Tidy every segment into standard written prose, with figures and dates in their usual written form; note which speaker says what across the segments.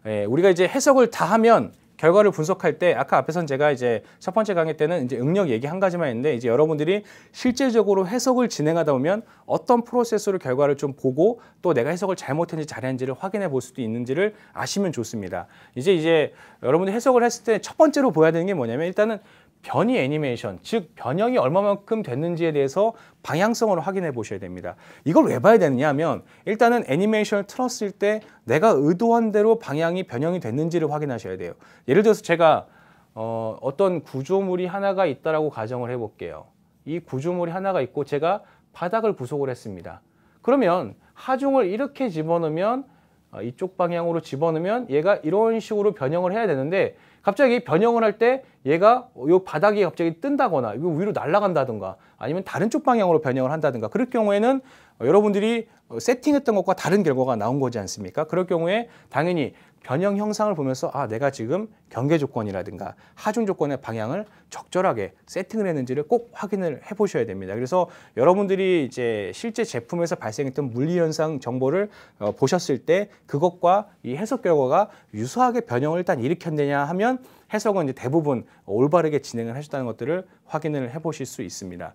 Speaker 1: 예, 우리가 이제 해석을 다 하면 결과를 분석할 때 아까 앞에선 제가 이제 첫 번째 강의 때는 이제 응력 얘기 한 가지만 했는데 이제 여러분들이 실제적으로 해석을 진행하다 보면 어떤 프로세스로 결과를 좀 보고 또 내가 해석을 잘못했는지 잘했는지를 확인해 볼 수도 있는지를 아시면 좋습니다. 이제 여러분들이 해석을 했을 때 첫 번째로 보여야 되는 게 뭐냐면 일단은 변이 애니메이션, 즉 변형이 얼마만큼 됐는지에 대해서 방향성을 확인해 보셔야 됩니다. 이걸 왜 봐야 되느냐 하면 일단은 애니메이션을 틀었을 때 내가 의도한 대로 방향이 변형이 됐는지를 확인하셔야 돼요. 예를 들어서 제가 어떤 구조물이 하나가 있다라고 가정을 해볼게요. 이 구조물이 하나가 있고 제가 바닥을 구속을 했습니다. 그러면 하중을 이렇게 집어넣으면 이쪽 방향으로 집어넣으면 얘가 이런 식으로 변형을 해야 되는데 갑자기 변형을 할 때 얘가 요 바닥이 갑자기 뜬다거나 이거 위로 날아간다든가 아니면 다른 쪽 방향으로 변형을 한다든가 그럴 경우에는 여러분들이 세팅했던 것과 다른 결과가 나온 거지 않습니까? 그럴 경우에 당연히 변형 형상을 보면서 아 내가 지금 경계 조건이라든가 하중 조건의 방향을 적절하게 세팅을 했는지를 꼭 확인을 해 보셔야 됩니다. 그래서 여러분들이 이제 실제 제품에서 발생했던 물리 현상 정보를 보셨을 때 그것과 이 해석 결과가 유사하게 변형을 일단 일으켰느냐 하면 해석은 이제 대부분 올바르게 진행을 하셨다는 것들을 확인을 해 보실 수 있습니다.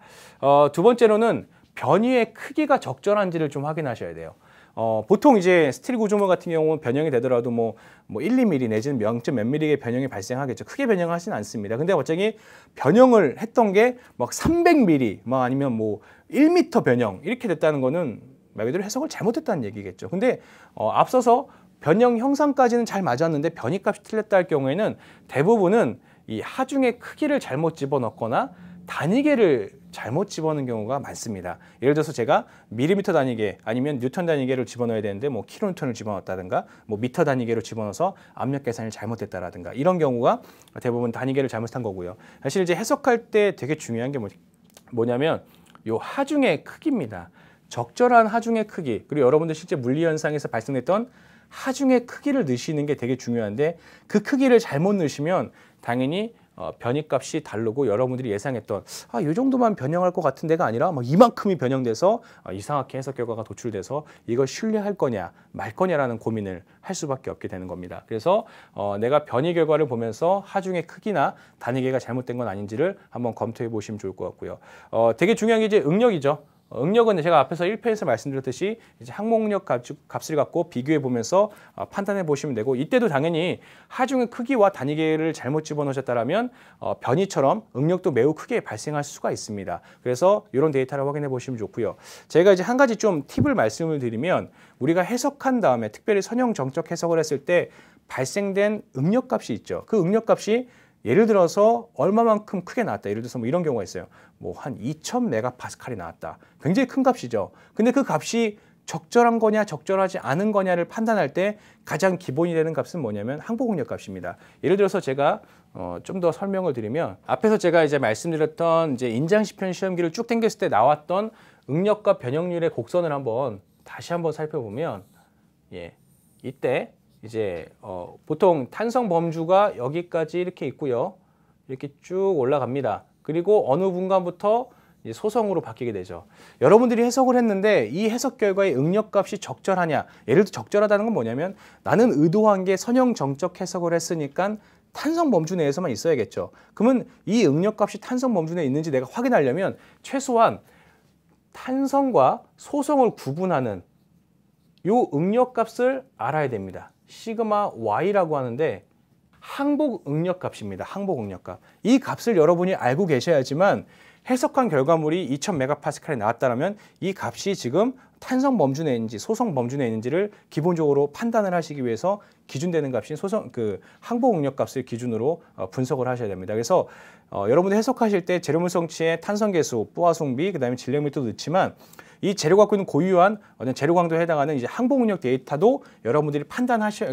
Speaker 1: 두 번째로는 변이의 크기가 적절한지를 좀 확인하셔야 돼요. 보통 이제 스틸 구조물 같은 경우는 변형이 되더라도 뭐 1, 2mm 내지는 0몇 mm의 변형이 발생하겠죠. 크게 변형하지는 않습니다. 근데 갑자기 변형을 했던 게 막 300mm, 막 아니면 뭐 1m 변형 이렇게 됐다는 거는 말 그대로 해석을 잘못했다는 얘기겠죠. 근데 앞서서 변형 형상까지는 잘 맞았는데 변이값이 틀렸다 할 경우에는 대부분은 이 하중의 크기를 잘못 집어넣거나 단위계를 잘못 집어넣는 경우가 많습니다. 예를 들어서 제가 밀리미터 단위계 아니면 뉴턴 단위계를 집어넣어야 되는데 뭐 킬로뉴턴을 집어넣었다든가 뭐 미터 단위계로 집어넣어서 압력 계산을 잘못했다라든가 이런 경우가 대부분 단위계를 잘못한 거고요. 사실 이제 해석할 때 되게 중요한 게 뭐냐면 요 하중의 크기입니다. 적절한 하중의 크기 그리고 여러분들 실제 물리 현상에서 발생했던 하중의 크기를 넣으시는 게 되게 중요한데 그 크기를 잘못 넣으시면 당연히 변이값이 다르고 여러분들이 예상했던 이 정도만 변형할 것 같은 데가 아니라 막 이만큼이 변형돼서 이상하게 해석 결과가 도출돼서 이걸 신뢰할 거냐 말 거냐라는 고민을 할 수밖에 없게 되는 겁니다. 그래서 내가 변이 결과를 보면서 하중의 크기나 단위계가 잘못된 건 아닌지를 한번 검토해 보시면 좋을 것 같고요. 되게 중요한 게 이제 응력이죠. 응력은 제가 앞에서 1편에서 말씀드렸듯이 이제 항목력 값을 갖고 비교해 보면서 판단해 보시면 되고 이때도 당연히 하중의 크기와 단위계를 잘못 집어넣으셨다면 변이처럼 응력도 매우 크게 발생할 수가 있습니다. 그래서 이런 데이터를 확인해 보시면 좋고요. 제가 이제 한 가지 좀 팁을 말씀을 드리면 우리가 해석한 다음에 특별히 선형 정적 해석을 했을 때 발생된 응력 값이 있죠. 그 응력 값이 예를 들어서 얼마만큼 크게 나왔다. 예를 들어서 뭐 이런 경우가 있어요. 뭐 한 2000메가파스칼이 나왔다. 굉장히 큰 값이죠. 근데 그 값이 적절한 거냐 적절하지 않은 거냐를 판단할 때 가장 기본이 되는 값은 뭐냐면 항복응력 값입니다. 예를 들어서 제가 좀 더 설명을 드리면 앞에서 제가 이제 말씀드렸던 이제 인장시편 시험기를 쭉 당겼을 때 나왔던 응력과 변형률의 곡선을 다시 한번 살펴보면 이때 이제 보통 탄성 범주가 여기까지 이렇게 있고요. 이렇게 쭉 올라갑니다. 그리고 어느 분간부터 이제 소성으로 바뀌게 되죠. 여러분들이 해석을 했는데 이 해석 결과의 응력값이 적절하냐? 예를 들어 적절하다는 건 뭐냐면 나는 의도한 게 선형 정적 해석을 했으니까 탄성 범주 내에서만 있어야겠죠. 그러면 이 응력값이 탄성 범주 내에 있는지 내가 확인하려면 최소한 탄성과 소성을 구분하는 요 응력값을 알아야 됩니다. 시그마 Y라고 하는데 항복 응력값입니다. 항복 응력값. 이 값을 여러분이 알고 계셔야지만 해석한 결과물이 2000메가파스칼이 나왔다면 이 값이 지금 탄성 범주 내에 있는지 소성 범주 내에 있는지를 기본적으로 판단을 하시기 위해서 기준되는 값인 항복 응력 값을 기준으로 분석을 하셔야 됩니다. 그래서 여러분이 해석하실 때 재료물 성치의 탄성 계수, 뿌화 숭비, 그다음에 질량 밀도도 넣지만 이 재료가 갖고 있는 고유한 어떤 재료 강도에 해당하는 이제 항복 응력 데이터도 여러분들이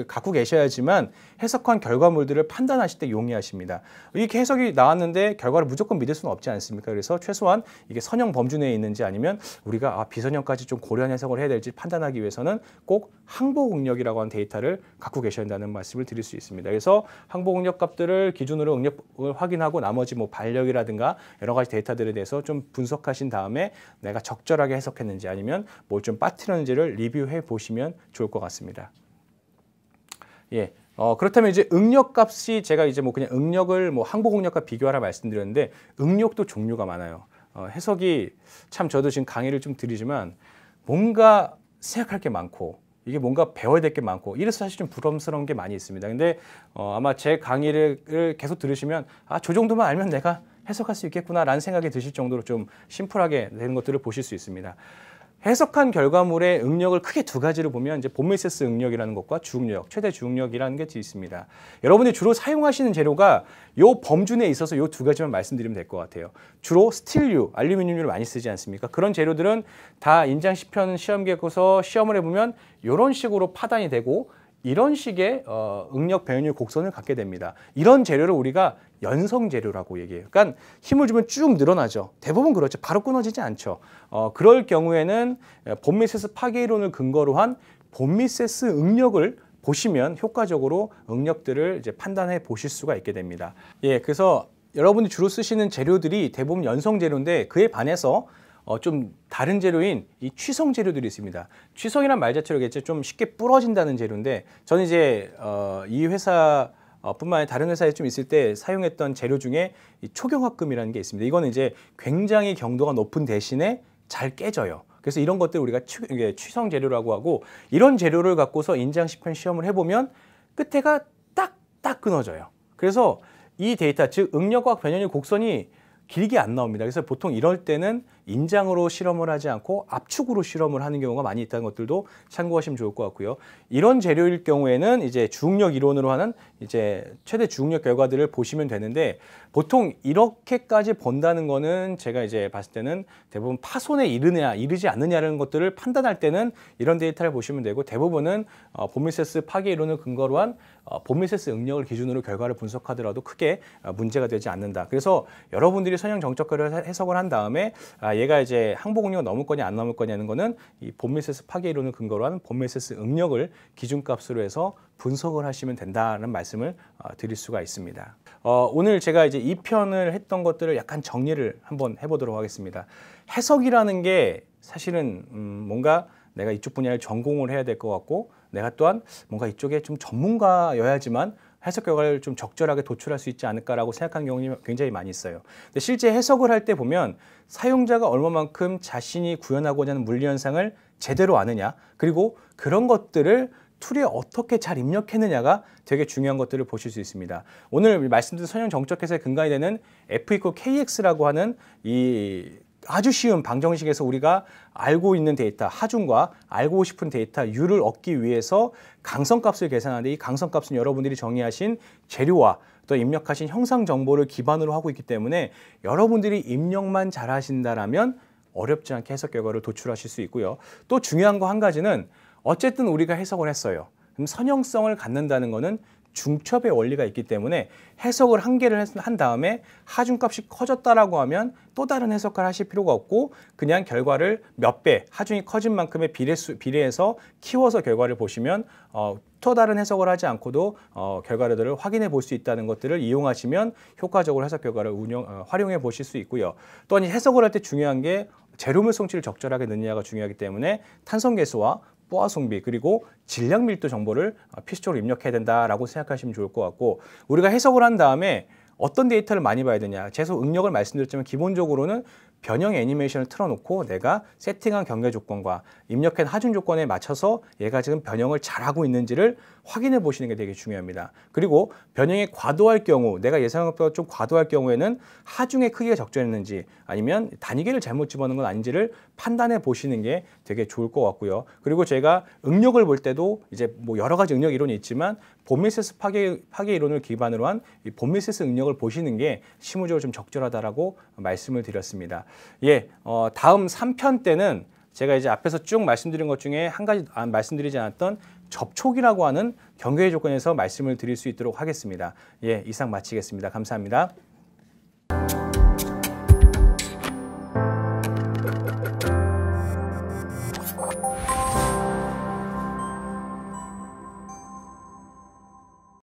Speaker 1: 갖고 계셔야지만 해석한 결과물들을 판단하실 때 용이하십니다. 이렇게 해석이 나왔는데 결과를 무조건 믿을 수는 없지 않습니까? 그래서 최소한 이게 선형 범주 내에 있는지 아니면 우리가 비선형까지 좀 고려한 해석을 해야 될지 판단하기 위해서는 꼭 항복 응력이라고 하는 데이터를 갖고 계셔야 한다는 말씀을 드릴 수 있습니다. 그래서 항복 응력 값들을 기준으로 응력을 확인하고 나머지 뭐 반력이라든가 여러 가지 데이터들에 대해서 좀 분석하신 다음에 내가 적절하게 해석했는지 아니면 뭘 좀 빠뜨렸는지를 리뷰해 보시면 좋을 것 같습니다. 그렇다면 이제 응력값이 제가 이제 뭐 그냥 응력을 뭐 항복응력과 비교하라 말씀드렸는데 응력도 종류가 많아요. 해석이 참 저도 지금 강의를 좀 드리지만 뭔가 생각할 게 많고 이게 뭔가 배워야 될 게 많고 이래서 사실 좀 부담스러운 게 많이 있습니다. 근데 아마 제 강의를 계속 들으시면 저 정도만 알면 내가 해석할 수 있겠구나라는 생각이 드실 정도로 좀 심플하게 되는 것들을 보실 수 있습니다. 해석한 결과물의 응력을 크게 두 가지로 보면 이제 본미세스 응력이라는 것과 주응력, 최대 주응력이라는 게 있습니다. 여러분이 주로 사용하시는 재료가 요 범주 내에 있어서 요 두 가지만 말씀드리면 될 것 같아요. 주로 스틸류, 알루미늄유를 많이 쓰지 않습니까? 그런 재료들은 다 인장 시편 시험 기에서 시험을 해보면 이런 식으로 파단이 되고 이런 식의 응력 배연율 곡선을 갖게 됩니다. 이런 재료를 우리가 연성 재료라고 얘기해요. 그러니까 힘을 주면 쭉 늘어나죠. 대부분 그렇죠. 바로 끊어지지 않죠. 그럴 경우에는 본미세스 파괴 이론을 근거로 한 본미세스 응력을 보시면 효과적으로 응력들을 이제 판단해 보실 수가 있게 됩니다. 예, 그래서 여러분이 주로 쓰시는 재료들이 대부분 연성 재료인데 그에 반해서 좀 다른 재료인 이 취성 재료들이 있습니다. 취성이란 말 자체로 좀 쉽게 부러진다는 재료인데 저는 이제 이 회사 뿐만 아니라 다른 회사에 좀 있을 때 사용했던 재료 중에 이 초경합금이라는 게 있습니다. 이거는 이제 굉장히 경도가 높은 대신에 잘 깨져요. 그래서 이런 것들 우리가 취성 재료라고 하고 이런 재료를 갖고서 인장 시편 시험을 해보면 끝에가 딱딱 끊어져요. 그래서 이 데이터, 즉 응력과 변연율 곡선이 길게 안 나옵니다. 그래서 보통 이럴 때는 인장으로 실험을 하지 않고 압축으로 실험을 하는 경우가 많이 있다는 것들도 참고하시면 좋을 것 같고요. 이런 재료일 경우에는 이제 주응력 이론으로 하는 이제 최대 주응력 결과들을 보시면 되는데 보통 이렇게까지 본다는 거는 제가 이제 봤을 때는 대부분 파손에 이르느냐 이르지 않느냐라는 것들을 판단할 때는 이런 데이터를 보시면 되고 대부분은 본미세스 파괴 이론을 근거로 한 본미세스 응력을 기준으로 결과를 분석하더라도 크게 문제가 되지 않는다. 그래서 여러분들이 선형 정적결을 해석을 한 다음에 얘가 이제 항복 응력이 넘을 거냐 안 넘을 거냐는 거는 이 본미세스 파괴 이론을 근거로 한 본미세스 응력을 기준값으로 해서 분석을 하시면 된다는 말씀을 드릴 수가 있습니다. 오늘 제가 이제 2편을 했던 것들을 약간 정리를 한번 해보도록 하겠습니다. 해석이라는 게 사실은 뭔가 내가 이쪽 분야를 전공을 해야 될 것 같고 내가 또한 뭔가 이쪽에 좀 전문가여야지만 해석 결과를 좀 적절하게 도출할 수 있지 않을까라고 생각하는 경우가 굉장히 많이 있어요. 근데 실제 해석을 할 때 보면 사용자가 얼마만큼 자신이 구현하고자 하는 물리 현상을 제대로 아느냐 그리고 그런 것들을 툴에 어떻게 잘 입력했느냐가 되게 중요한 것들을 보실 수 있습니다. 오늘 말씀드린 선형 정적 해석의 근간이 되는 F=KX라고 하는 이 아주 쉬운 방정식에서 우리가 알고 있는 데이터 하중과 알고 싶은 데이터 U를 얻기 위해서 강성값을 계산하는데 이 강성값은 여러분들이 정의하신 재료와 또 입력하신 형상 정보를 기반으로 하고 있기 때문에 여러분들이 입력만 잘 하신다라면 어렵지 않게 해석 결과를 도출하실 수 있고요. 또 중요한 거 한 가지는 어쨌든 우리가 해석을 했어요. 그럼 선형성을 갖는다는 거는 중첩의 원리가 있기 때문에 해석을 한 개를 한 다음에 하중값이 커졌다라고 하면 또 다른 해석을 하실 필요가 없고 그냥 결과를 몇 배, 하중이 커진 만큼의 비례해서 키워서 결과를 보시면 또 다른 해석을 하지 않고도 결과들을 확인해 볼 수 있다는 것들을 이용하시면 효과적으로 해석 결과를 활용해 보실 수 있고요. 또한 이 해석을 할 때 중요한 게 재료물 성질을 적절하게 넣느냐가 중요하기 때문에 탄성계수와 포화성비 그리고 질량 밀도 정보를 필수적으로 입력해야 된다라고 생각하시면 좋을 것 같고 우리가 해석을 한 다음에 어떤 데이터를 많이 봐야 되냐 계속 응력을 말씀드렸지만 기본적으로는 변형 애니메이션을 틀어놓고 내가 세팅한 경계 조건과 입력한 하중 조건에 맞춰서 얘가 지금 변형을 잘하고 있는지를 확인해 보시는 게 되게 중요합니다. 그리고 변형이 과도할 경우 내가 예상한 것보다 좀 과도할 경우에는 하중의 크기가 적절했는지 아니면 단위계를 잘못 집어넣은 건 아닌지를 판단해 보시는 게 되게 좋을 것 같고요. 그리고 제가 응력을 볼 때도 이제 뭐 여러 가지 응력 이론이 있지만 본미세스 파괴 이론을 기반으로 한 이 본미세스 응력을 보시는 게 실무적으로 좀 적절하다라고 말씀을 드렸습니다. 예, 다음 3편 때는 제가 이제 앞에서 쭉 말씀드린 것 중에 한 가지 말씀드리지 않았던 접촉이라고 하는 경계의 조건에서 말씀을 드릴 수 있도록 하겠습니다. 예, 이상 마치겠습니다. 감사합니다.